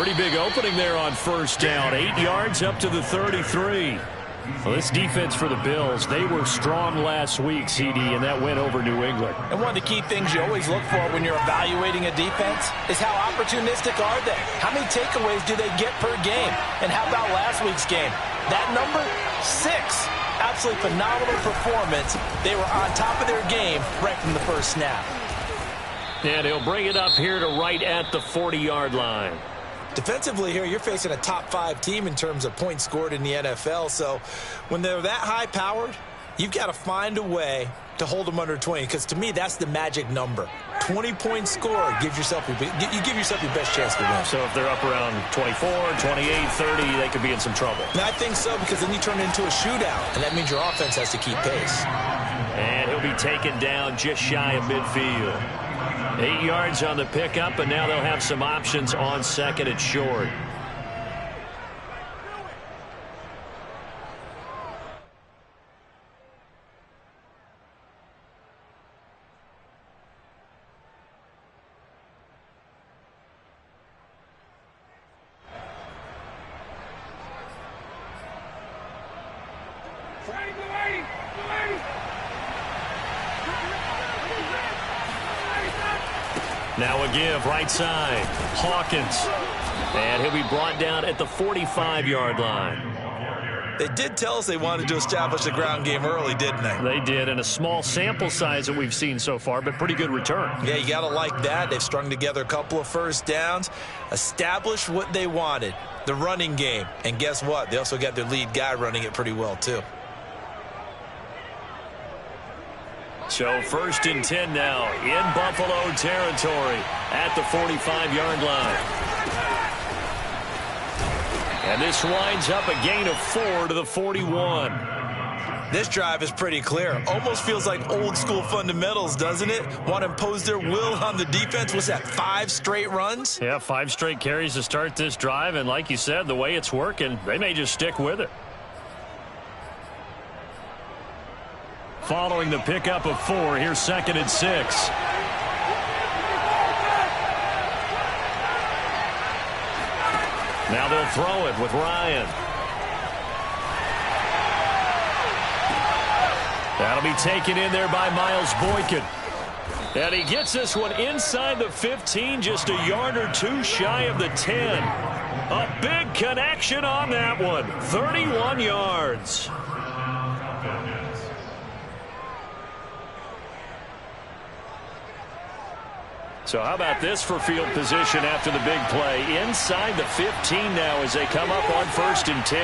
Pretty big opening there on first down. 8 yards up to the 33. Well, this defense for the Bills, they were strong last week, CD, and that went over New England. And one of the key things you always look for when you're evaluating a defense is how opportunistic are they? How many takeaways do they get per game? And how about last week's game? That number, 6. Absolutely phenomenal performance. They were on top of their game right from the first snap. And he'll bring it up here to right at the 40-yard line. Defensively here, you're facing a top-5 team in terms of points scored in the NFL. So when they're that high-powered, you've got to find a way to hold them under 20. Because to me, that's the magic number. 20-point score gives yourself you give yourself your best chance to win. So if they're up around 24, 28, 30, they could be in some trouble. And I think so, because then you turn it into a shootout, and that means your offense has to keep pace. And he'll be taken down just shy of midfield. 8 yards on the pickup, and now they'll have some options on second and short. Now a give, right side, Hawkins. And he'll be brought down at the 45-yard line. They did tell us they wanted to establish the ground game early, didn't they? They did, and a small sample size that we've seen so far, but pretty good return. Yeah, you got to like that. They've strung together a couple of first downs, established what they wanted, the running game. And guess what? They also got their lead guy running it pretty well, too. So first and 10 now in Buffalo territory at the 45-yard line. And this winds up a gain of 4 to the 41. This drive is pretty clear. Almost feels like old school fundamentals, doesn't it? Want to impose their will on the defense. What's that, 5 straight runs? Yeah, 5 straight carries to start this drive. And like you said, the way it's working, they may just stick with it. Following the pickup of 4, here's second and 6. Now they'll throw it with Ryan. That'll be taken in there by Miles Boykin. And he gets this one inside the 15, just a yard or 2 shy of the 10. A big connection on that one, 31 yards. So how about this for field position after the big play? Inside the 15 now as they come up on first and 10.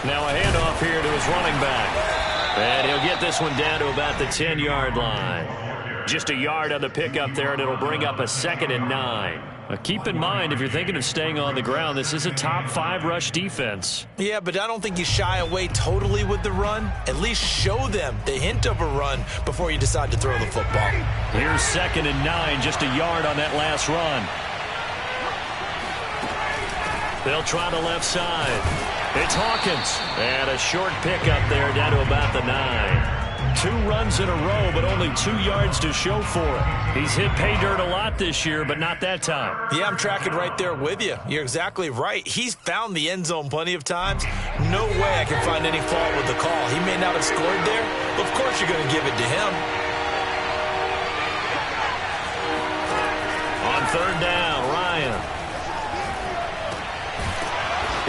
Now a handoff here to his running back. And he'll get this one down to about the 10-yard line. Just a yard on the pickup there, and it'll bring up a second and 9. Now keep in mind, if you're thinking of staying on the ground, this is a top 5 rush defense. Yeah, but I don't think you shy away totally with the run. At least show them the hint of a run before you decide to throw the football. Here's second and 9, just a yard on that last run. They'll try the left side. It's Hawkins. And a short pickup there down to about the 9. 2 runs in a row, but only 2 yards to show for it. He's hit pay dirt a lot this year, but not that time. Yeah, I'm tracking right there with you. You're exactly right. He's found the end zone plenty of times. No way I can find any fault with the call. He may not have scored there, but of course you're going to give it to him. On third down, Ryan.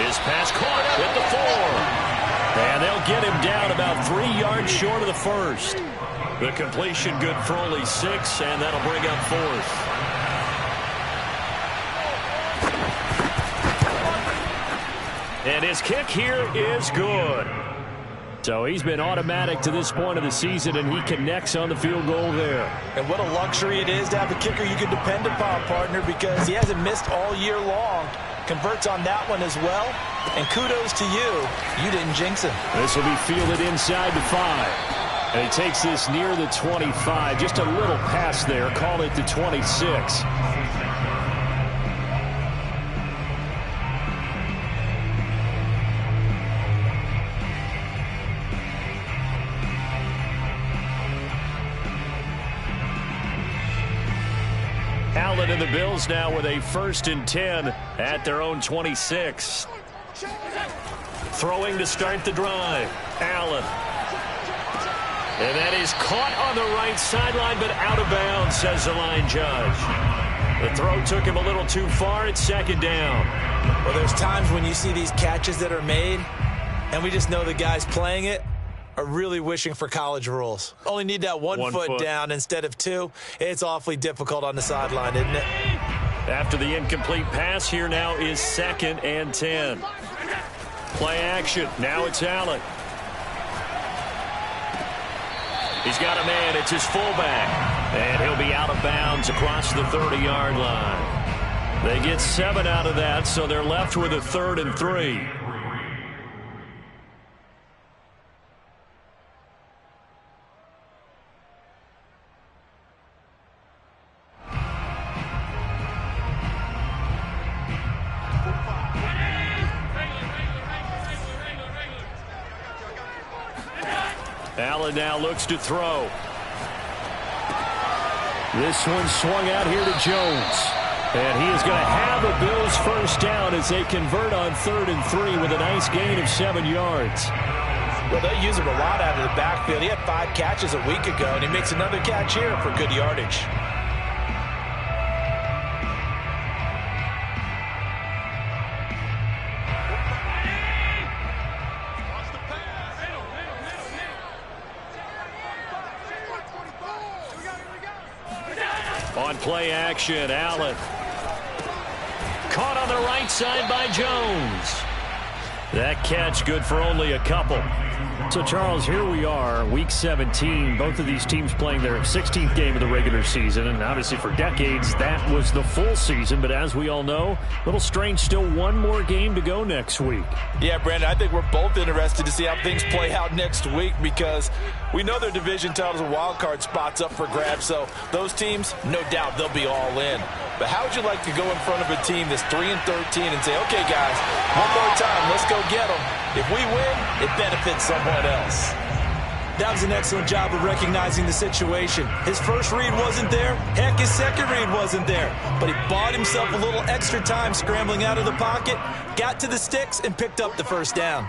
His pass caught at the 4. And they'll get him down about 3 yards short of the first. The completion good for only 6, and that'll bring up 4th. And his kick here is good. So he's been automatic to this point of the season, and he connects on the field goal there. And what a luxury it is to have a kicker you can depend upon, partner, because he hasn't missed all year long. Converts on that one as well. And kudos to you. You didn't jinx him. This will be fielded inside the 5. And he takes this near the 25. Just a little pass there. Call it the 26. Allen and the Bills now with a 1st and 10 at their own 26. Throwing to start the drive. Allen. And that is caught on the right sideline, but out of bounds, says the line judge. The throw took him a little too far. It's 2nd down. Well, there's times when you see these catches that are made, and we just know the guys playing it are really wishing for college rules. Only need that one foot down instead of 2. It's awfully difficult on the sideline, isn't it? After the incomplete pass, here now is 2nd and 10. Play action. Now it's Allen. He's got a man. It's his fullback. And he'll be out of bounds across the 30-yard line. They get 7 out of that, so they're left with a 3rd and 3. Allen now looks to throw. This one swung out here to Jones. And he is going to have a Bills 1st down as they convert on 3rd and 3 with a nice gain of 7 yards. Well, they use him a lot out of the backfield. He had 5 catches a week ago, and he makes another catch here for good yardage. On play action, Allen. Caught on the right side by Jones. That catch good for only a couple. So, Charles, here we are, Week 17. Both of these teams playing their 16th game of the regular season. And obviously for decades, that was the full season. But as we all know, a little strange, still one more game to go next week. Yeah, Brandon, I think we're both interested to see how things play out next week because we know their division titles and wild card spots up for grabs. So those teams, no doubt, they'll be all in. But how would you like to go in front of a team that's 3-13 and say, okay, guys, one more time, let's go get them. If we win, it benefits someone else. That was an excellent job of recognizing the situation. His first read wasn't there. Heck, his second read wasn't there. But he bought himself a little extra time scrambling out of the pocket, got to the sticks, and picked up the 1st down.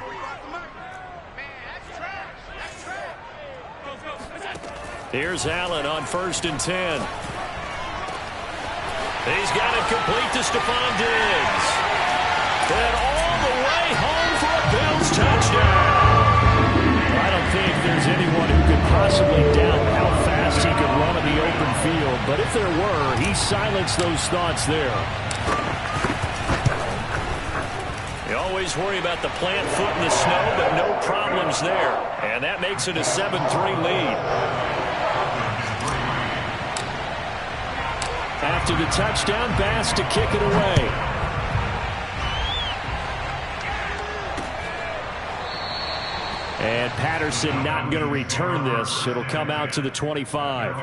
Here's Allen on 1st and 10. He's got it complete to Stephon Diggs. And all the way home for a Bills touchdown. I don't think there's anyone who could possibly doubt how fast he could run in the open field. But if there were, he silenced those thoughts there. You always worry about the plant foot in the snow, but no problems there. And that makes it a 7-3 lead. After the touchdown, Bass to kick it away. And Patterson not going to return this. It'll come out to the 25.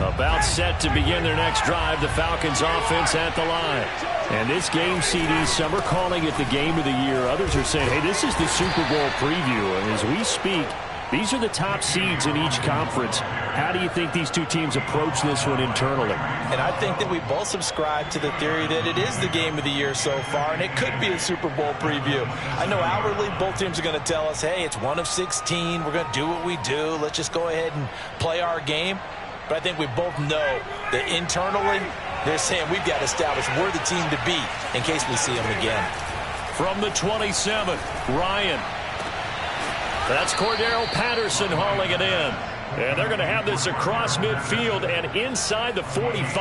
About set to begin their next drive, the Falcons offense at the line. And this game, CD, some are calling it the game of the year. Others are saying, hey, this is the Super Bowl preview. And as we speak, these are the top seeds in each conference. How do you think these two teams approach this one internally? And I think that we both subscribe to the theory that it is the game of the year so far, and it could be a Super Bowl preview. I know outwardly both teams are going to tell us, hey, it's 1 of 16. We're going to do what we do. Let's just go ahead and play our game. But I think we both know that internally, they're saying we've got to establish we're the team to beat in case we see them again. From the 27, Ryan. That's Cordero Patterson hauling it in. And they're going to have this across midfield and inside the 45.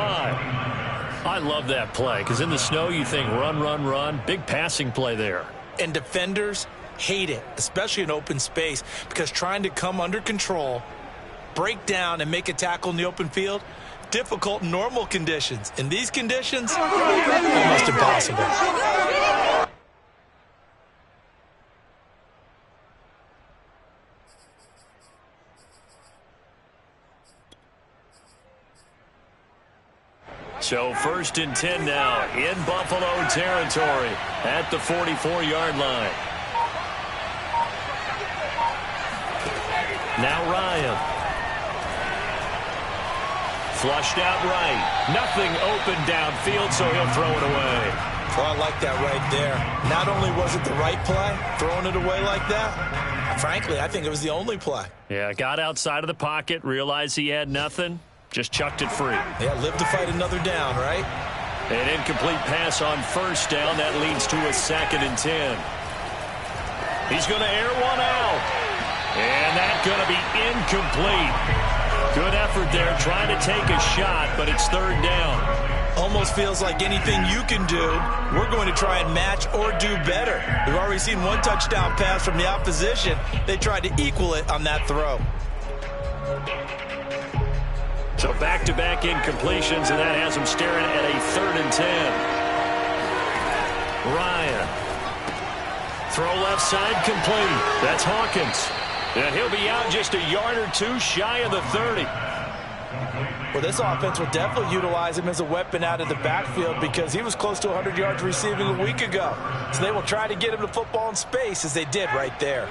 I love that play because in the snow you think run, run, run. Big passing play there. And defenders hate it, especially in open space, because trying to come under control, break down and make a tackle in the open field, difficult in normal conditions. In these conditions, almost impossible. So 1st and 10 now in Buffalo territory at the 44-yard line. Now Ryan. Flushed out right. Nothing open downfield, so he'll throw it away. Oh, I like that right there. Not only was it the right play, throwing it away like that, frankly, I think it was the only play. Yeah, got outside of the pocket, realized he had nothing, just chucked it free. Yeah, live to fight another down, right? An incomplete pass on 1st down. That leads to a 2nd and 10. He's going to air one out. And that's going to be incomplete. Good effort there trying to take a shot, but it's 3rd down. Almost feels like anything you can do, we're going to try and match or do better. We've already seen one touchdown pass from the opposition. They tried to equal it on that throw. So back-to-back incompletions, and that has him staring at a 3rd and 10. Ryan. Throw left side complete. That's Hawkins. And he'll be out just a yard or two shy of the 30. Well, this offense will definitely utilize him as a weapon out of the backfield because he was close to 100 yards receiving a week ago. So they will try to get him the football in space as they did right there.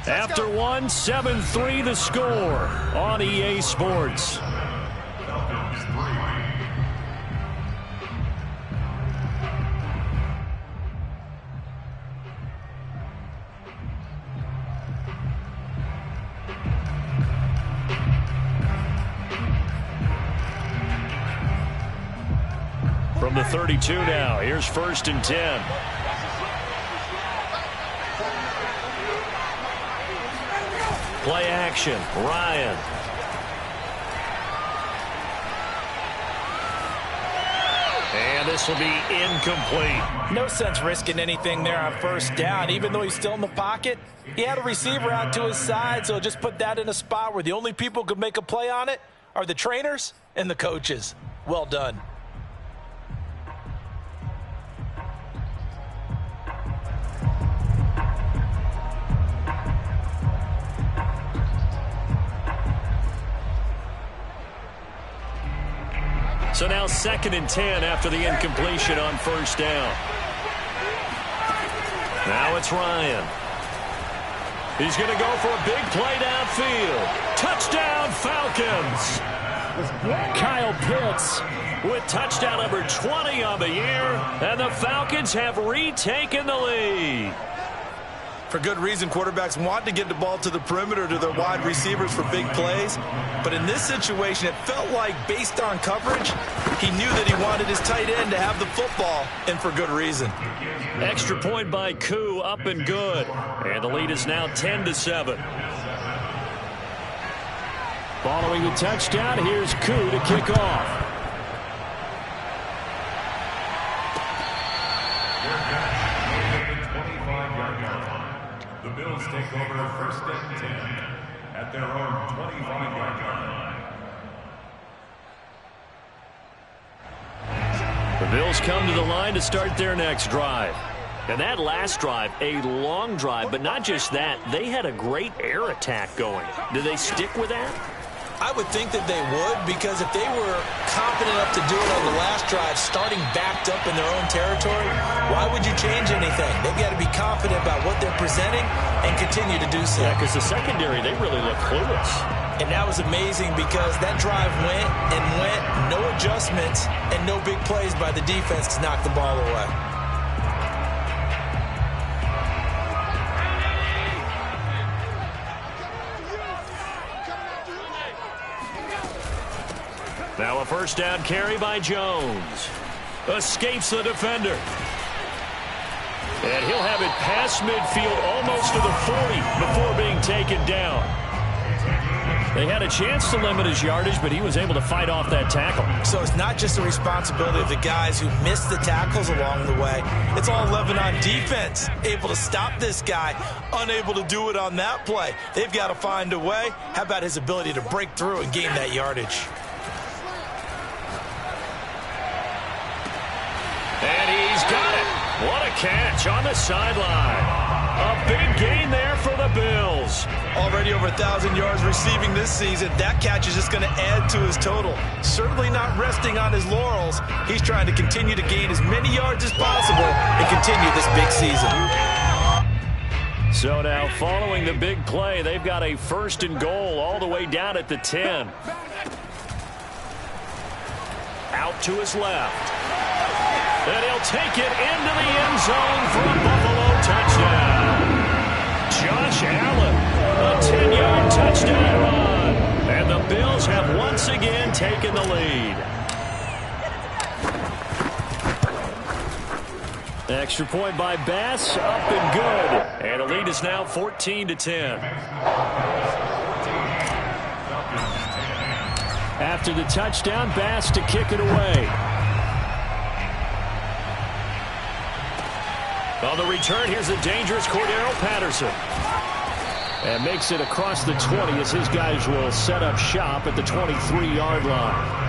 After one, 7-3 the score on EA Sports. From the 32 now, here's 1st and 10. Play action, Ryan. And this will be incomplete. No sense risking anything there on 1st down. Even though he's still in the pocket, he had a receiver out to his side, so just put that in a spot where the only people who could make a play on it are the trainers and the coaches. Well done. So now 2nd and 10 after the incompletion on 1st down. Now it's Ryan. He's going to go for a big play downfield. Touchdown, Falcons. Kyle Pitts with touchdown number 20 on the year. And the Falcons have retaken the lead. For good reason, quarterbacks want to get the ball to the perimeter to their wide receivers for big plays. But in this situation, it felt like based on coverage, he knew that he wanted his tight end to have the football, and for good reason. Extra point by Koo, up and good. And the lead is now 10-7. Following the touchdown, here's Koo to kick off. The Bills take over 1st and 10 at their own 25-yard line. The Bills come to the line to start their next drive. And that last drive, a long drive, but not just that. They had a great air attack going. Do they stick with that? I would think that they would, because if they were confident enough to do it on the last drive, starting backed up in their own territory, why would you change anything? They've got to be confident about what they're presenting and continue to do so. Yeah, because the secondary, they really look clueless. And that was amazing because that drive went and went, no adjustments, and no big plays by the defense to knock the ball away. Now a 1st down carry by Jones. Escapes the defender. And he'll have it past midfield almost to the 40 before being taken down. They had a chance to limit his yardage, but he was able to fight off that tackle. So it's not just the responsibility of the guys who missed the tackles along the way. It's all Lebanon defense, able to stop this guy, unable to do it on that play. They've got to find a way. How about his ability to break through and gain that yardage? And he's got it. What a catch on the sideline. A big gain there for the the Bills. Already over 1,000 yards receiving this season. That catch is just going to add to his total. Certainly not resting on his laurels. He's trying to continue to gain as many yards as possible and continue this big season. So now following the big play, they've got a 1st and goal all the way down at the 10. Out to his left. And he'll take it into the end zone for a Buffalo touchdown. Josh Allen, a 10-yard touchdown run. And the Bills have once again taken the lead. Extra point by Bass, up and good. And the lead is now 14-10. After the touchdown, Bass to kick it away. On the return, here's the dangerous Cordero Patterson. And makes it across the 20 as his guys will set up shop at the 23-yard line.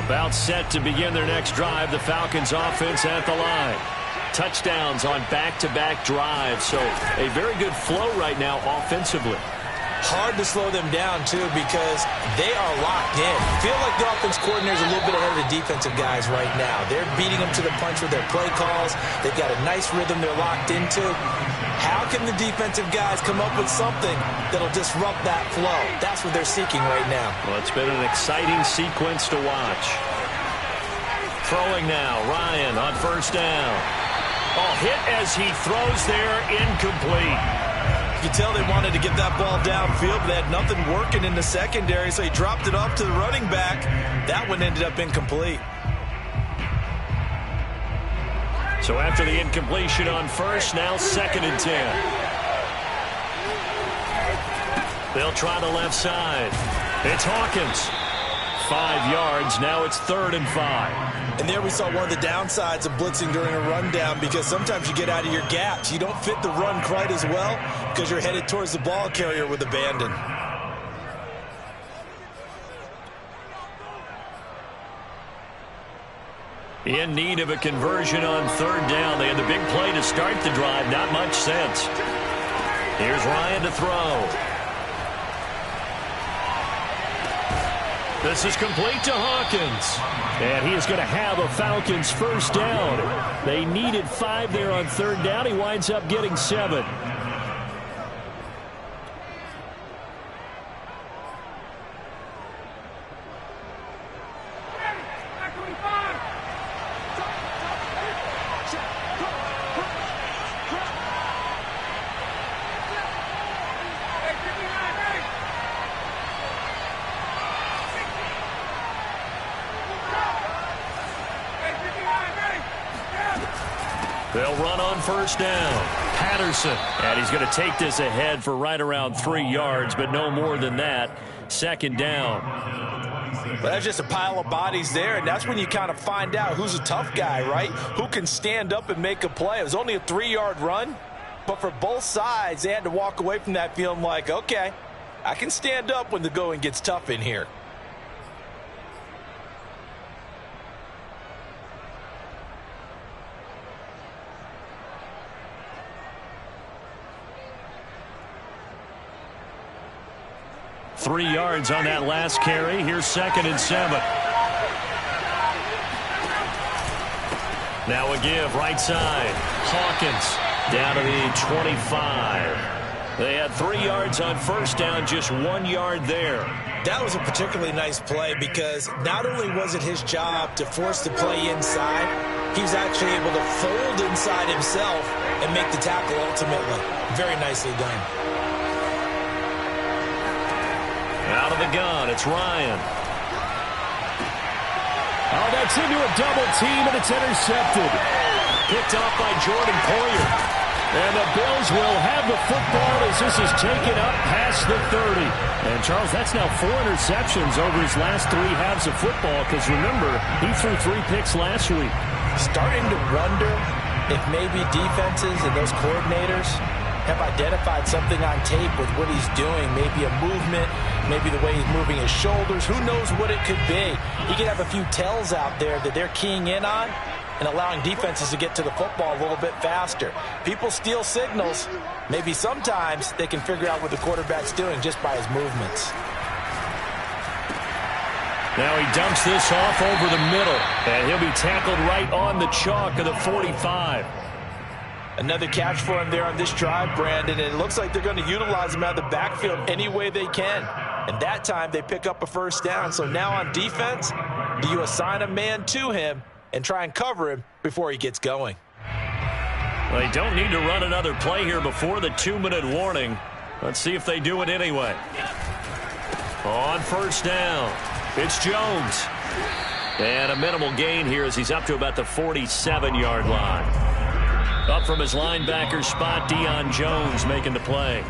About set to begin their next drive, the Falcons offense at the line. Touchdowns on back-to-back drives, so a very good flow right now offensively. Hard to slow them down, too, because they are locked in. Feel like the offense coordinator is a little bit ahead of the defensive guys right now. They're beating them to the punch with their play calls. They've got a nice rhythm they're locked into. How can the defensive guys come up with something that'll disrupt that flow? That's what they're seeking right now. Well, it's been an exciting sequence to watch. Throwing now, Ryan on 1st down. Oh, hit as he throws there, incomplete. You can tell they wanted to get that ball downfield, but they had nothing working in the secondary, so he dropped it off to the running back. That one ended up incomplete. So after the incompletion on 1st, now 2nd and 10. They'll try the left side. It's Hawkins. 5 yards. Now it's 3rd and 5. And there we saw one of the downsides of blitzing during a rundown, because sometimes you get out of your gaps. You don't fit the run quite as well because you're headed towards the ball carrier with abandon. In need of a conversion on 3rd down. They had the big play to start the drive. Not much sense. Here's Ryan to throw. This is complete to Hawkins. And he is going to have a Falcons 1st down. They needed 5 there on 3rd down. He winds up getting 7. They'll run on 1st down. Patterson. And he's going to take this ahead for right around 3 yards, but no more than that. 2nd down. But that's just a pile of bodies there, and that's when you kind of find out who's a tough guy, right? Who can stand up and make a play. It was only a 3-yard run, but for both sides, they had to walk away from that feeling like, okay, I can stand up when the going gets tough in here. Three yards on that last carry. Here's 2nd and 7. Now a give, right side. Hawkins down to the 25. They had 3 yards on 1st down, just 1 yard there. That was a particularly nice play because not only was it his job to force the play inside, he was actually able to fold inside himself and make the tackle ultimately. Very nicely done. Out of the gun, it's Ryan. Oh, that's into a double team, and it's intercepted. Picked off by Jordan Poyer. And the Bills will have the football as this is taken up past the 30. And, Charles, that's now 4 interceptions over his last 3 halves of football, because, remember, he threw 3 picks last week. Starting to wonder if maybe defenses and those coordinators have identified something on tape with what he's doing. Maybe a movement, maybe the way he's moving his shoulders. Who knows what it could be? He could have a few tells out there that they're keying in on and allowing defenses to get to the football a little bit faster. People steal signals. Maybe sometimes they can figure out what the quarterback's doing just by his movements. Now he dumps this off over the middle, and he'll be tackled right on the chalk of the 45. Another catch for him there on this drive, Brandon, and it looks like they're going to utilize him out of the backfield any way they can. And that time they pick up a first down. So now on defense, do you assign a man to him and try and cover him before he gets going? Well, they don't need to run another play here before the 2-minute warning. Let's see if they do it anyway. On first down, it's Jones. And a minimal gain here as he's up to about the 47-yard line. Up from his linebacker spot, Deion Jones making the play.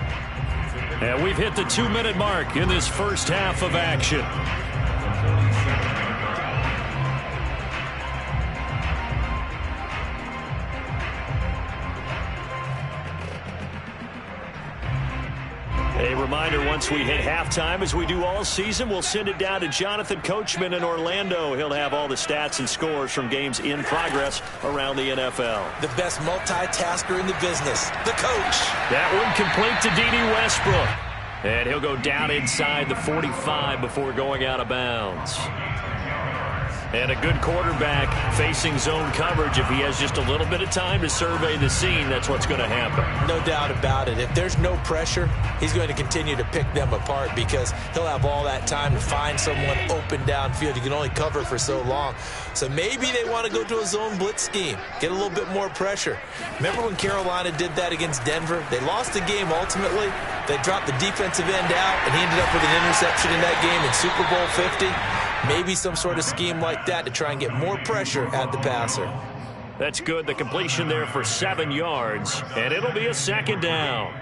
And we've hit the 2-minute mark in this first half of action. A reminder, once we hit halftime, as we do all season, we'll send it down to Jonathan Coachman in Orlando. He'll have all the stats and scores from games in progress around the NFL. The best multitasker in the business, the coach. That one complete to D.D. Westbrook. And he'll go down inside the 45 before going out of bounds. And a good quarterback facing zone coverage. If he has just a little bit of time to survey the scene, that's what's going to happen. No doubt about it. If there's no pressure, he's going to continue to pick them apart because he'll have all that time to find someone open downfield. You can only cover for so long. So maybe they want to go to a zone blitz scheme, get a little bit more pressure. Remember when Carolina did that against Denver? They lost the game ultimately. They dropped the defensive end out, and he ended up with an interception in that game in Super Bowl 50. Maybe some sort of scheme like that to try and get more pressure at the passer. That's good. The completion there for 7 yards, and it'll be a second down.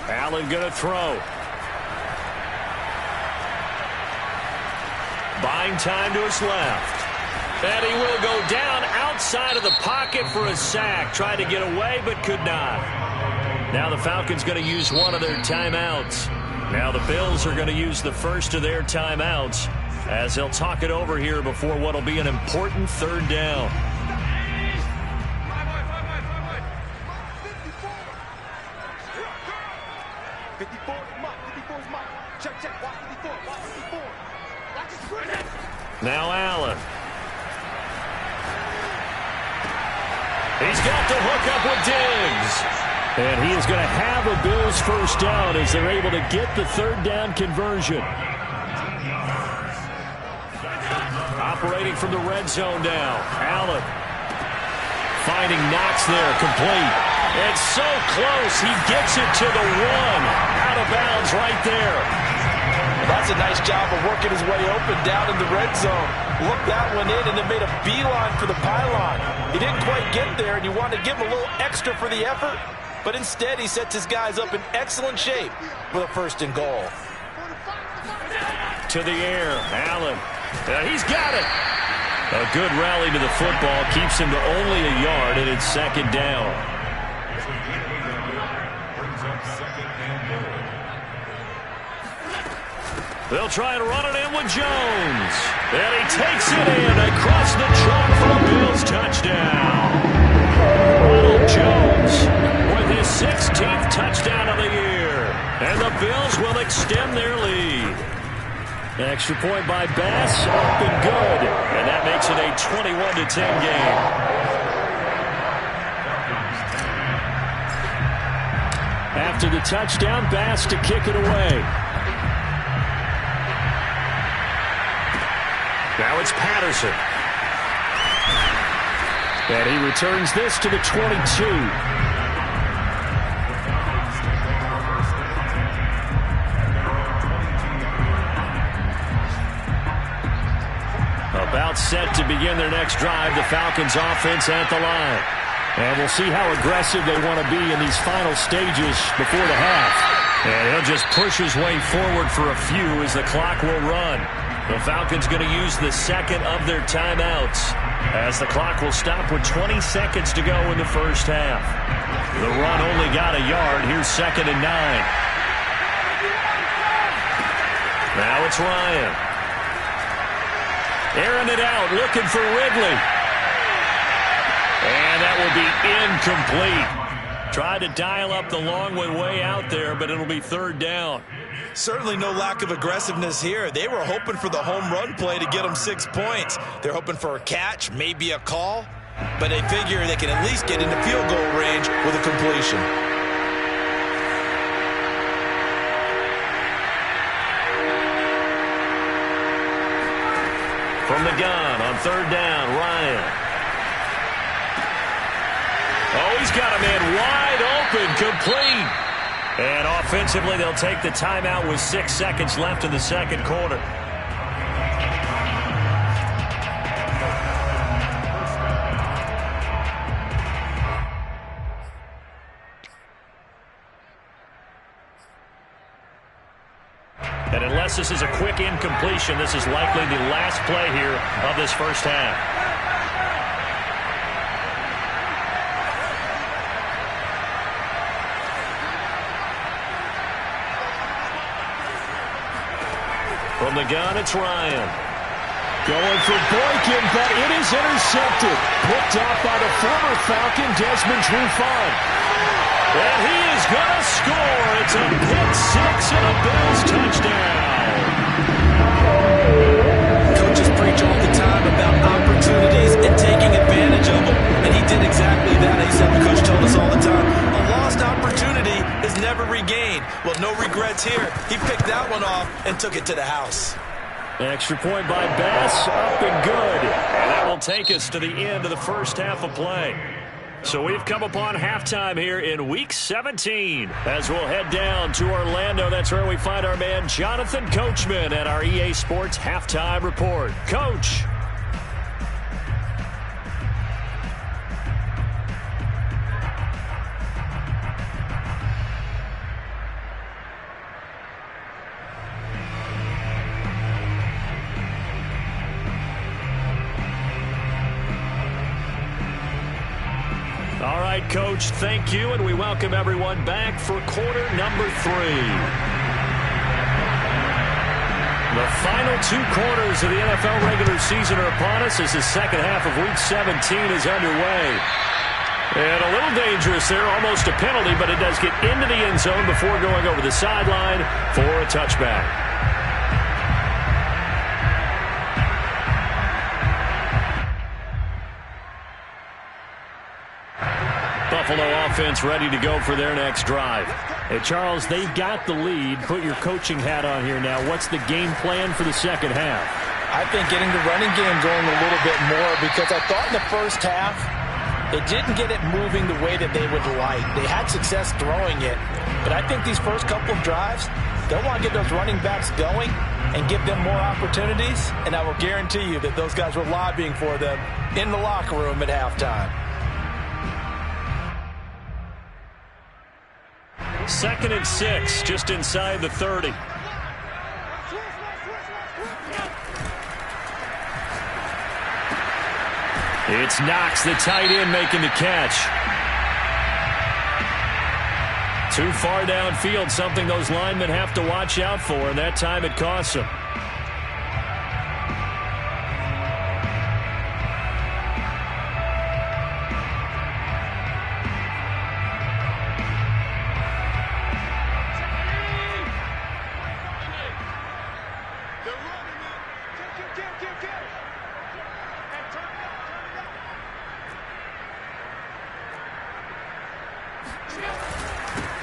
Allen going to throw. Buying time to his left. And he will go down outside of the pocket for a sack. Tried to get away, but could not. Now the Falcons going to use one of their timeouts. Now the Bills are going to use the first of their timeouts as they'll talk it over here before what will be an important third down. Now Allen. He's got to hook up with Diggs. And he is going to have a Bills first down as they're able to get the third down conversion. Operating from the red zone now. Allen. Finding Knox there, complete. And so close, he gets it to the 1. Out of bounds right there. That's a nice job of working his way open down in the red zone. Looked that one in and then made a beeline for the pylon. He didn't quite get there, and you wanted to give him a little extra for the effort, but instead he sets his guys up in excellent shape for the first and goal. To the air, Allen. He's got it. A good rally to the football keeps him to only a yard, and it's second down. They'll try and run it in with Jones. And he takes it in across the chalk for a Bills touchdown. Ronald Jones with his 16th touchdown of the year. And the Bills will extend their lead. Extra point by Bass, up and good. And that makes it a 21-10 game. After the touchdown, Bass to kick it away. Now it's Patterson. And he returns this to the 22. About set to begin their next drive. The Falcons offense at the line. And we'll see how aggressive they want to be in these final stages before the half. And he'll just push his way forward for a few as the clock will run. The Falcons going to use the second of their timeouts as the clock will stop with 20 seconds to go in the first half. The run only got a yard. Here's 2nd and 9. Now it's Ryan. Airing it out, looking for Ridley. And that will be incomplete. Tried to dial up the long one way out there, but it'll be 3rd down. Certainly no lack of aggressiveness here. They were hoping for the home run play to get them 6 points. They're hoping for a catch, maybe a call, but they figure they can at least get into field goal range with a completion. From the gun on 3rd down, Ryan. Oh, he's got a man wide open, complete. And offensively, they'll take the timeout with 6 seconds left in the second quarter. And unless this is a quick incompletion, this is likely the last play here of this first half. From the gun, it's Ryan. Going for Boykin, but it is intercepted. Picked out by the former Falcon, Desmond Trufant. And he is going to score. It's a pick six and a Bills touchdown. Coaches preach all the time about opportunities and taking advantage of them. And he did exactly that. He said, the coach told us all the time, a lost opportunity is never regained. Well, no regrets here. He picked that one off and took it to the house. Extra point by Bass, up and good. And that will take us to the end of the first half of play. So we've come upon halftime here in Week 17. As we'll head down to Orlando, that's where we find our man Jonathan Coachman at our EA Sports Halftime Report. Coach. All right, Coach, thank you, and we welcome everyone back for quarter number 3. The final 2 quarters of the NFL regular season are upon us as the second half of Week 17 is underway. And a little dangerous there, almost a penalty, but it does get into the end zone before going over the sideline for a touchback. Buffalo offense ready to go for their next drive. Hey, Charles, they've got the lead. Put your coaching hat on here now. What's the game plan for the second half? I think getting the running game going a little bit more, because I thought in the first half they didn't get it moving the way that they would like. They had success throwing it, but I think these first couple of drives, they'll want to get those running backs going and give them more opportunities, and I will guarantee you that those guys were lobbying for them in the locker room at halftime. 2nd and 6, just inside the 30. It's Knox, the tight end, making the catch. Too far downfield, something those linemen have to watch out for, and that time it costs them.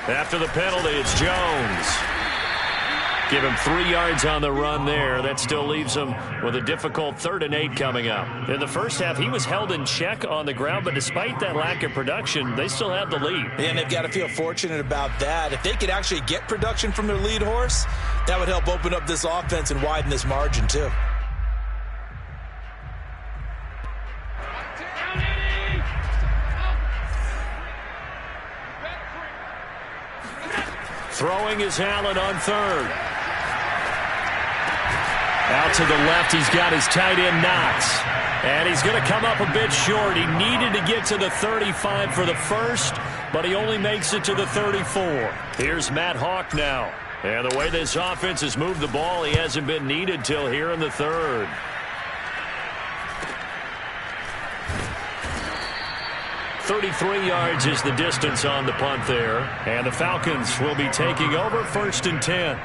After the penalty, it's Jones. Give him 3 yards on the run there. That still leaves him with a difficult 3rd and 8 coming up. In the first half, he was held in check on the ground, but despite that lack of production, they still have the lead. And they've got to feel fortunate about that. If they could actually get production from their lead horse, that would help open up this offense and widen this margin too. Throwing is Allen on third. Out to the left, he's got his tight end Knox. And he's going to come up a bit short. He needed to get to the 35 for the first, but he only makes it to the 34. Here's Matt Hawk now. And the way this offense has moved the ball, he hasn't been needed till here in the third. .33 yards is the distance on the punt there. And the Falcons will be taking over 1st and 10.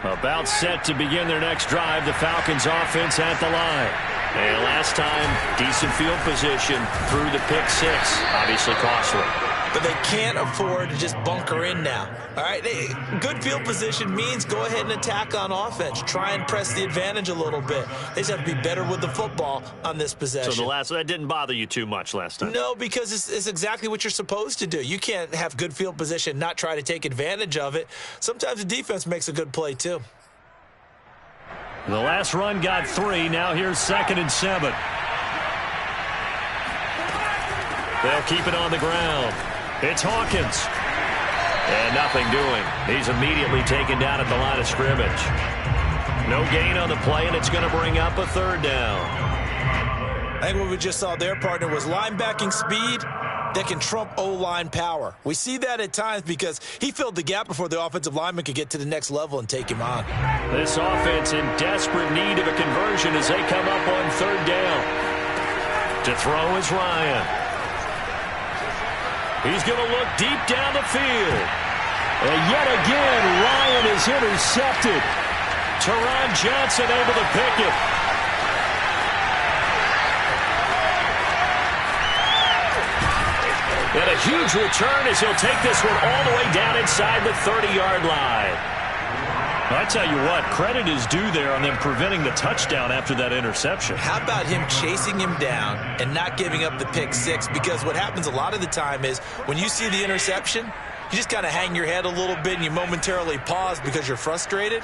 About set to begin their next drive. The Falcons offense at the line. And last time, decent field position through the pick six. Obviously costly. But they can't afford to just bunker in now. All right, good field position means go ahead and attack on offense. Try and press the advantage a little bit. They just have to be better with the football on this possession. So that didn't bother you too much last time? No, because it's exactly what you're supposed to do. You can't have good field position, not try to take advantage of it. Sometimes the defense makes a good play too. The last run got 3. Now here's 2nd and 7. They'll keep it on the ground. It's Hawkins. And nothing doing. He's immediately taken down at the line of scrimmage. No gain on the play, and it's going to bring up a 3rd down. I think what we just saw there, partner, was linebacking speed that can trump O-line power. We see that at times because he filled the gap before the offensive lineman could get to the next level and take him on. This offense in desperate need of a conversion as they come up on 3rd down. To throw is Ryan. He's going to look deep down the field. And yet again, Ryan is intercepted. Teron Johnson able to pick it. And a huge return as he'll take this one all the way down inside the 30-yard line. I tell you what, credit is due there on them preventing the touchdown after that interception. How about him chasing him down and not giving up the pick six? Because what happens a lot of the time is when you see the interception, you just kind of hang your head a little bit and you momentarily pause because you're frustrated.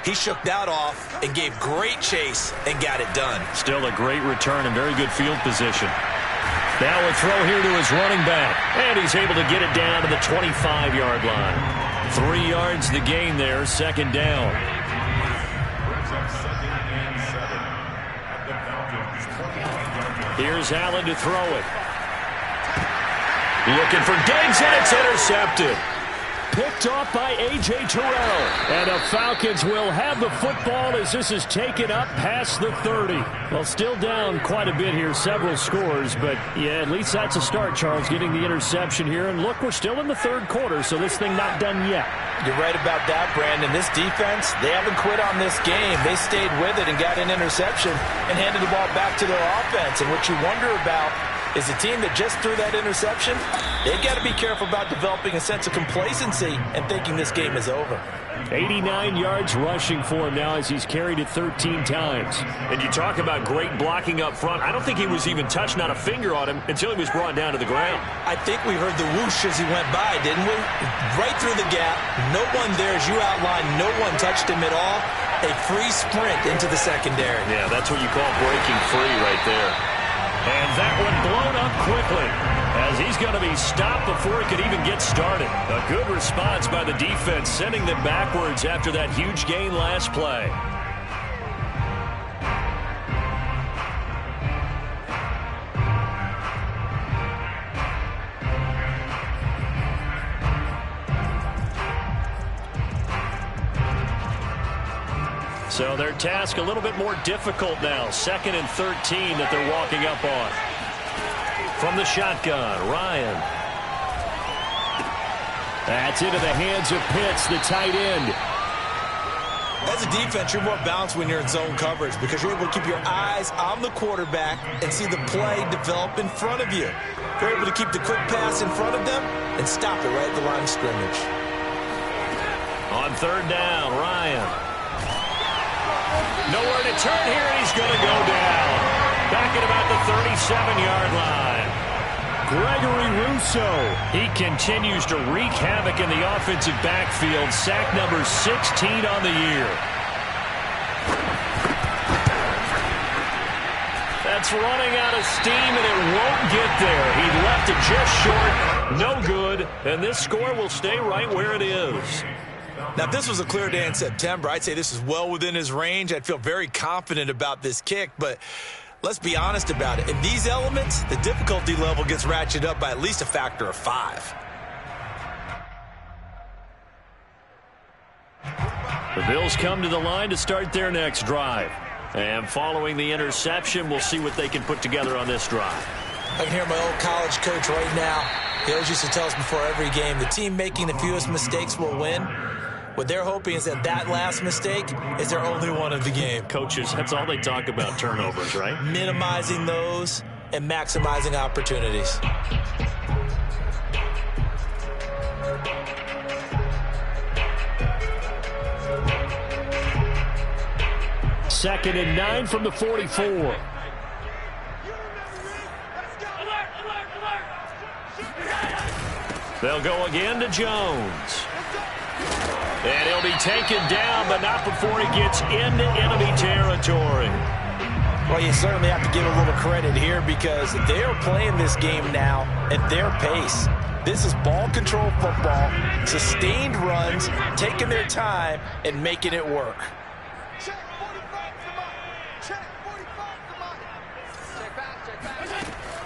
He shook that off and gave great chase and got it done. Still a great return and very good field position. Now a throw here to his running back. And he's able to get it down to the 25-yard line. 3 yards the gain there, 2nd down. Here's Allen to throw it. Looking for Diggs, and it's intercepted. Picked off by A.J. Terrell. And the Falcons will have the football as this is taken up past the 30. Well, still down quite a bit here, several scores. But, yeah, at least that's a start, Charles, getting the interception here. And, look, we're still in the 3rd quarter, so this thing not done yet. You're right about that, Brandon. This defense, they haven't quit on this game. They stayed with it and got an interception and handed the ball back to their offense. And what you wonder about is a team that just threw that interception, they've got to be careful about developing a sense of complacency and thinking this game is over. 89 yards rushing for him now as he's carried it 13 times. And you talk about great blocking up front. I don't think he was even touched, not a finger on him, until he was brought down to the ground. I think we heard the whoosh as he went by, didn't we? Right through the gap. No one there, as you outlined, no one touched him at all. A free sprint into the secondary. Yeah, that's what you call breaking free right there. And that one blown up quickly as he's going to be stopped before he could even get started. A good response by the defense, sending them backwards after that huge gain last play. So their task a little bit more difficult now. 2nd and 13 that they're walking up on. From the shotgun, Ryan. That's into the hands of Pitts, the tight end. As a defense, you're more balanced when you're in zone coverage because you're able to keep your eyes on the quarterback and see the play develop in front of you. You're able to keep the quick pass in front of them and stop it right at the line of scrimmage. On 3rd down, Ryan. Nowhere to turn here, and he's going to go down. Back at about the 37-yard line. Gregory Rousseau. He continues to wreak havoc in the offensive backfield. Sack number 16 on the year. That's running out of steam, and it won't get there. He left it just short. No good. And this score will stay right where it is. Now, if this was a clear day in September, I'd say this is well within his range. I'd feel very confident about this kick, but let's be honest about it. In these elements, the difficulty level gets ratcheted up by at least a factor of 5. The Bills come to the line to start their next drive. And following the interception, we'll see what they can put together on this drive. I can hear my old college coach right now. He always used to tell us before every game, the team making the fewest mistakes will win. What they're hoping is that that last mistake is their only one of the game. Coaches, that's all they talk about, turnovers, right? Minimizing those and maximizing opportunities. Second and 9 from the 44. They'll go again to Jones. And he'll be taken down, but not before he gets into enemy territory. Well, you certainly have to give a little credit here because they're playing this game now at their pace. This is ball control football, sustained runs, taking their time and making it work.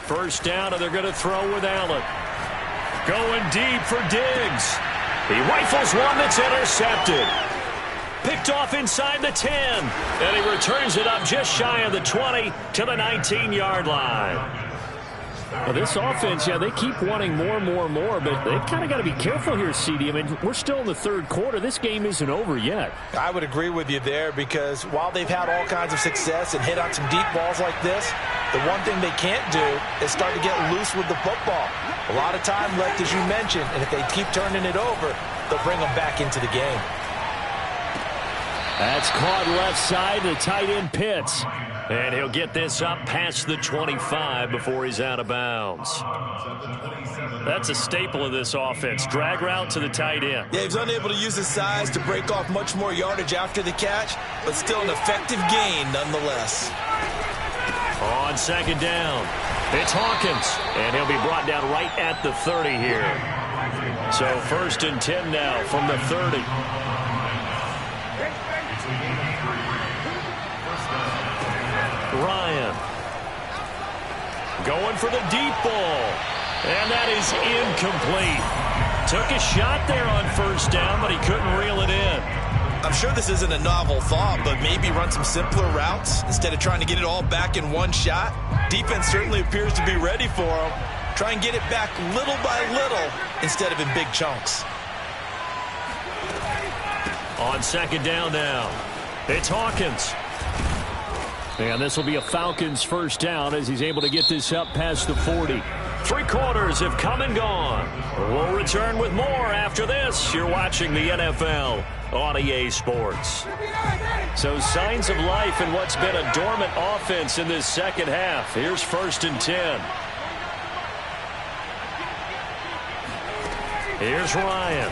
First down, and they're going to throw with Allen. Going deep for Diggs. He rifles one that's intercepted. Picked off inside the 10. And he returns it up just shy of the 20 to the 19-yard line. Well, this offense, yeah, they keep wanting more, but they've kind of got to be careful here, CD. I mean, we're still in the third quarter. This game isn't over yet. I would agree with you there because while they've had all kinds of success and hit on some deep balls like this, the one thing they can't do is start to get loose with the football. A lot of time left, as you mentioned, and if they keep turning it over, they'll bring them back into the game. That's caught left side to tight end Pitts. And he'll get this up past the 25 before he's out of bounds. That's a staple of this offense. Drag route to the tight end. Yeah, he's unable to use his size to break off much more yardage after the catch, but still an effective gain nonetheless. On second down, it's Hawkins. And he'll be brought down right at the 30 here. So first and 10 now from the 30. Ryan going for the deep ball, and that is incomplete. Took a shot there on first down, but he couldn't reel it in. I'm sure this isn't a novel thought, but maybe run some simpler routes instead of trying to get it all back in one shot. Defense certainly appears to be ready for him. Try and get it back little by little instead of in big chunks. On second down now, it's Hawkins. And this will be a Falcons first down as he's able to get this up past the 40. 3 quarters have come and gone. We'll return with more after this. You're watching the NFL on EA Sports. So signs of life in what's been a dormant offense in this second half. Here's first and 10. Here's Ryan.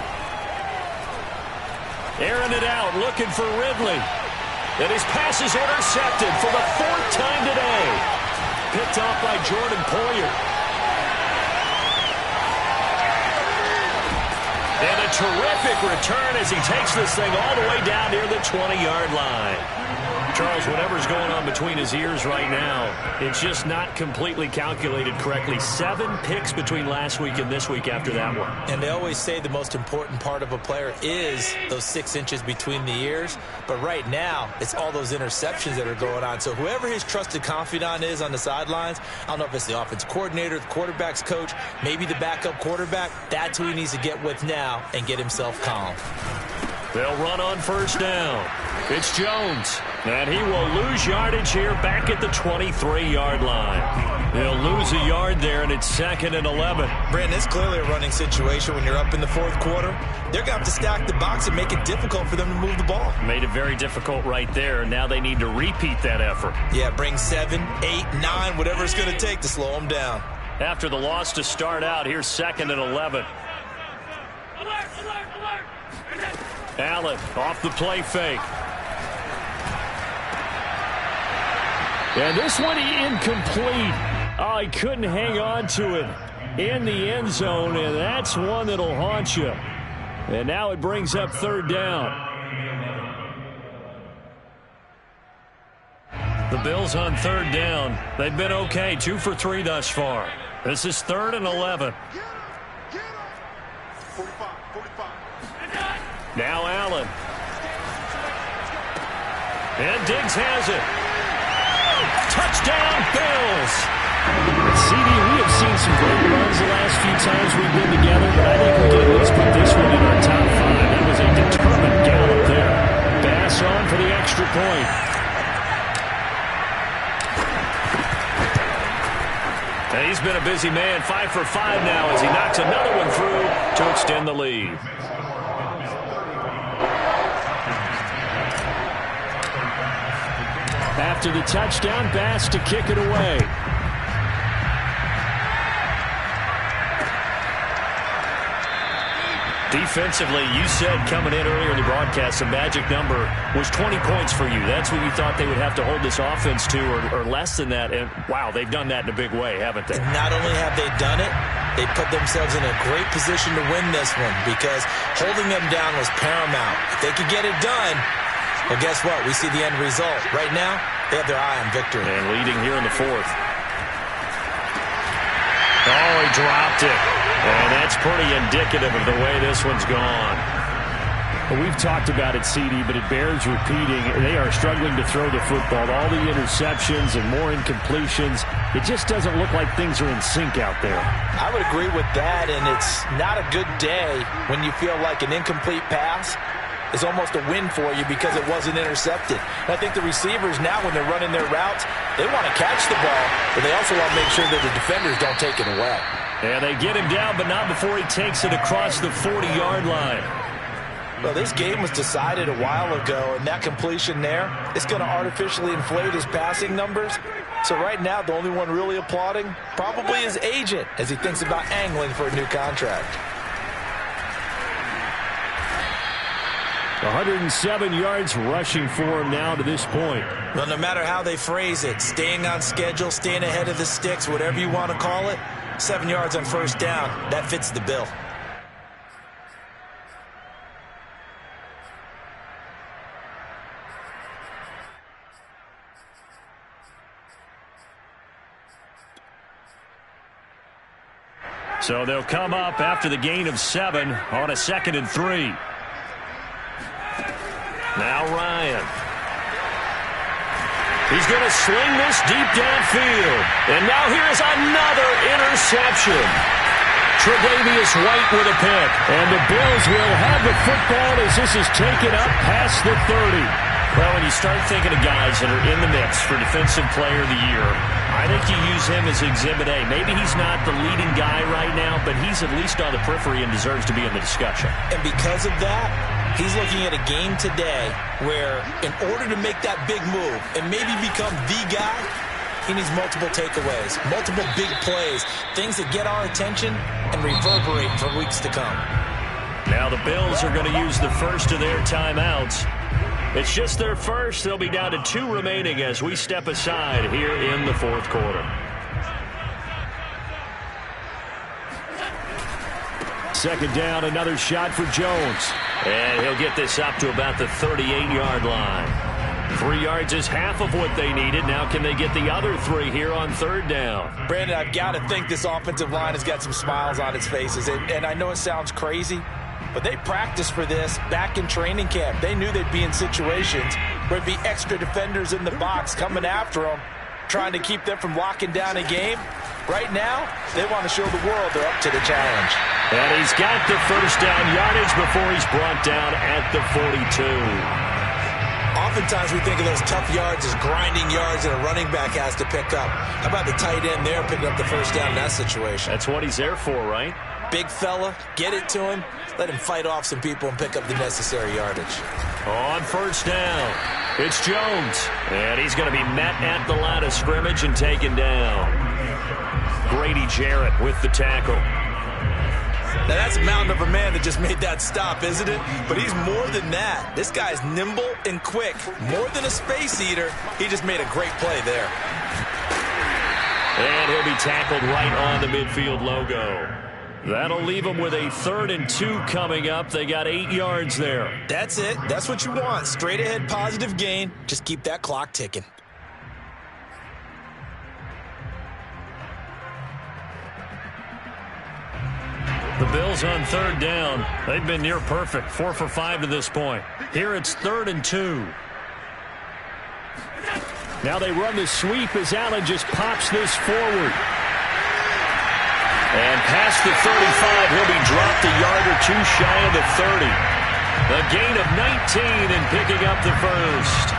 Airing it out, looking for Ridley. And his pass is intercepted for the 4th time today. Picked off by Jordan Poyer. And a terrific return as he takes this thing all the way down near the 20-yard line. Charles, whatever's going on between his ears right now, it's just not completely calculated correctly. 7 picks between last week and this week after that one. And they always say the most important part of a player is those 6 inches between the ears. But right now, it's all those interceptions that are going on. So whoever his trusted confidant is on the sidelines, I don't know if it's the offense coordinator, the quarterback's coach, maybe the backup quarterback, that's who he needs to get with now and get himself calm. They'll run on first down. It's Jones. And he will lose yardage here back at the 23-yard line. They'll lose a yard there, and it's second and 11. Brandon, it's clearly a running situation when you're up in the 4th quarter. They're going to have to stack the box and make it difficult for them to move the ball. Made it very difficult right there. Now they need to repeat that effort. Yeah, bring 7, 8, 9, whatever it's going to take to slow them down. After the loss to start out, here's second and 11. Allen off the play fake. And this one incomplete. Oh, he couldn't hang on to it in the end zone, and that's one that'll haunt you. And now it brings up third down. The Bills on third down. They've been okay, 2 for 3 thus far. This is 3rd and 11. Now Allen. And Diggs has it. Touchdown, Bills. CD, we have seen some great runs the last few times we've been together, but I think we can at least put this one in our top 5. That was a determined gallop there. Bass on for the extra point. And he's been a busy man, 5 for 5 now as he knocks another one through to extend the lead. After the touchdown, Bass to kick it away. Defensively, you said coming in earlier in the broadcast, the magic number was 20 points for you. That's what you thought they would have to hold this offense to, or less than that. And, wow, they've done that in a big way, haven't they? And not only have they done it, they put themselves in a great position to win this one because holding them down was paramount. If they could get it done, well, guess what? We see the end result. Right now, they have their eye on victory. And leading here in the 4th. Oh, he dropped it. And that's pretty indicative of the way this one's gone. Well, we've talked about it, CD, but it bears repeating. They are struggling to throw the football. All the interceptions and more incompletions. It just doesn't look like things are in sync out there. I would agree with that, and it's not a good day when you feel like an incomplete pass is almost a win for you because it wasn't intercepted. And I think the receivers now, when they're running their routes, they want to catch the ball, but they also want to make sure that the defenders don't take it away. And they get him down, but not before he takes it across the 40-yard line. Well, this game was decided a while ago, and that completion there, it's going to artificially inflate his passing numbers. So right now, the only one really applauding probably his agent as he thinks about angling for a new contract. 107 yards rushing for him now to this point. Well, no matter how they phrase it, staying on schedule, staying ahead of the sticks, whatever you want to call it, 7 yards on first down, that fits the bill. So they'll come up after the gain of 7 on a 2nd and 3. Now Ryan. He's going to sling this deep downfield. And now here's another interception. Tre'Davious White with a pick. And the Bills will have the football as this is taken up past the 30. Well, when you start thinking of guys that are in the mix for Defensive Player of the Year, I think you use him as Exhibit A. Maybe he's not the leading guy right now, but he's at least on the periphery and deserves to be in the discussion. And because of that, he's looking at a game today where in order to make that big move and maybe become the guy, he needs multiple takeaways, multiple big plays, things that get our attention and reverberate for weeks to come. Now the Bills are going to use the first of their timeouts. It's just their first. They'll be down to 2 remaining as we step aside here in the 4th quarter. Second down, another shot for Jones. And he'll get this up to about the 38-yard line. 3 yards is half of what they needed. Now can they get the other 3 here on 3rd down? Brandon, I've got to think this offensive line has got some smiles on its faces. And I know it sounds crazy, but they practiced for this back in training camp. They knew they'd be in situations where there'd be extra defenders in the box coming after them, trying to keep them from locking down a game. Right now, they want to show the world they're up to the challenge. And he's got the first down yardage before he's brought down at the 42. Oftentimes we think of those tough yards as grinding yards that a running back has to pick up. How about the tight end there picking up the first down in that situation? That's what he's there for, right? Big fella, get it to him, let him fight off some people and pick up the necessary yardage. On first down, it's Jones. And he's going to be met at the line of scrimmage and taken down. Grady Jarrett with the tackle. Now, that's a mountain of a man that just made that stop, isn't it? But he's more than that. This guy's nimble and quick. More than a space eater, he just made a great play there. And he'll be tackled right on the midfield logo. That'll leave them with a 3rd and 2 coming up. They got 8 yards there. That's it. That's what you want. Straight ahead positive gain. Just keep that clock ticking. The Bills on 3rd down. They've been near perfect. 4 for 5 to this point. Here it's 3rd and 2. Now they run the sweep as Allen just pops this forward. And past the 35, he'll be dropped a yard or 2 shy of the 30. A gain of 19 and picking up the first.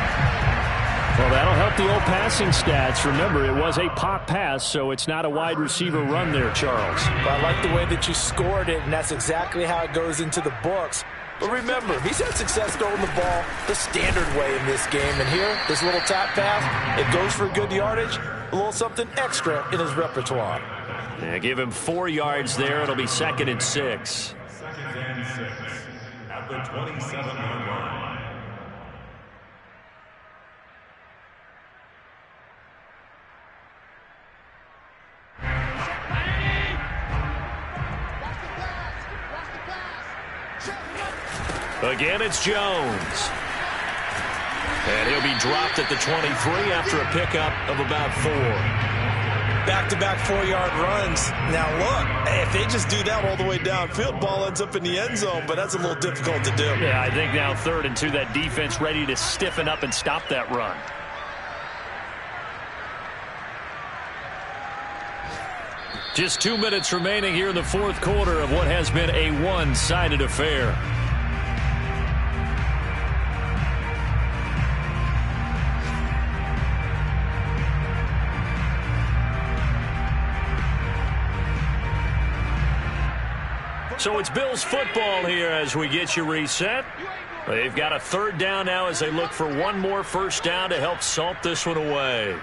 Well, that'll help the old passing stats. Remember, it was a pop pass, so it's not a wide receiver run there, Charles. Well, I like the way that you scored it, and that's exactly how it goes into the books. But remember, he's had success throwing the ball the standard way in this game. And here, this little tap pass, it goes for good yardage, a little something extra in his repertoire. Yeah, give him 4 yards there. It'll be 2nd and 6. 2nd and 6 at the 27-yard line. Again, it's Jones. And he'll be dropped at the 23 after a pickup of about 4. Back-to-back 4-yard runs. Now, look, if they just do that all the way downfield, ball ends up in the end zone, but that's a little difficult to do. Yeah, I think now 3rd and 2, that defense ready to stiffen up and stop that run. Just 2 minutes remaining here in the 4th quarter of what has been a one-sided affair. So it's Bills football here as we get you reset. They've got a 3rd down now as they look for one more first down to help salt this one away.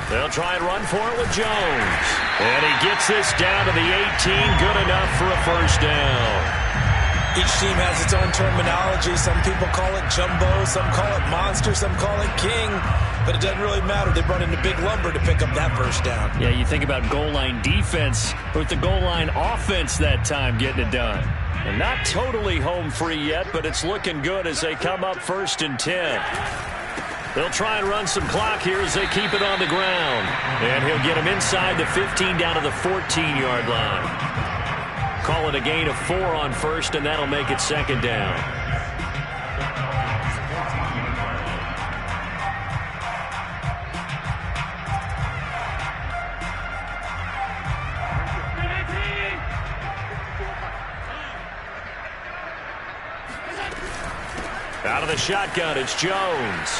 They'll try and run for it with Jones. And he gets this down to the 18. Good enough for a first down. Each team has its own terminology. Some people call it jumbo, some call it monster, some call it king. But it doesn't really matter. They run into big lumber to pick up that first down. Yeah, you think about goal line defense with the goal line offense that time getting it done. And not totally home free yet, but it's looking good as they come up 1st and 10. They'll try and run some clock here as they keep it on the ground. And he'll get him inside the 15 down to the 14-yard line. Call it a gain of 4 on 1st, and that'll make it 2nd down. Out of the shotgun, it's Jones.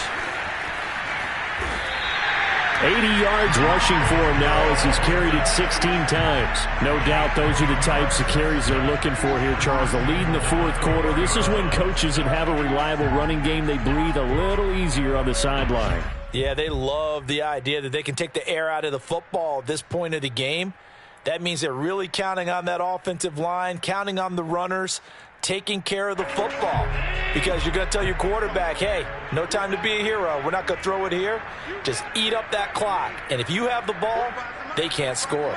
80 yards rushing for him now as he's carried it 16 times. No doubt those are the types of carries they're looking for here, Charles. The lead in the 4th quarter. This is when coaches that have a reliable running game, they breathe a little easier on the sideline. Yeah, they love the idea that they can take the air out of the football at this point of the game. That means they're really counting on that offensive line, counting on the runners, taking care of the football. Because you're going to tell your quarterback, hey, no time to be a hero. We're not going to throw it here. Just eat up that clock. And if you have the ball, they can't score.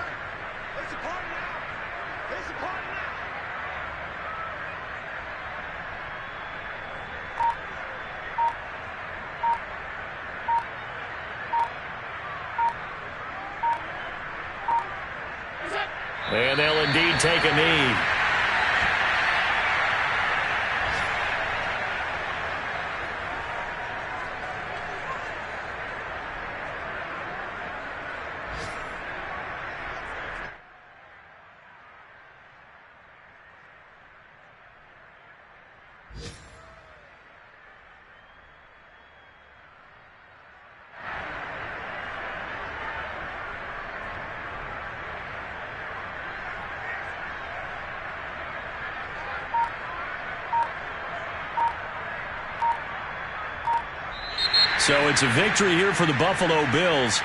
And they'll indeed take a knee. So it's a victory here for the Buffalo Bills.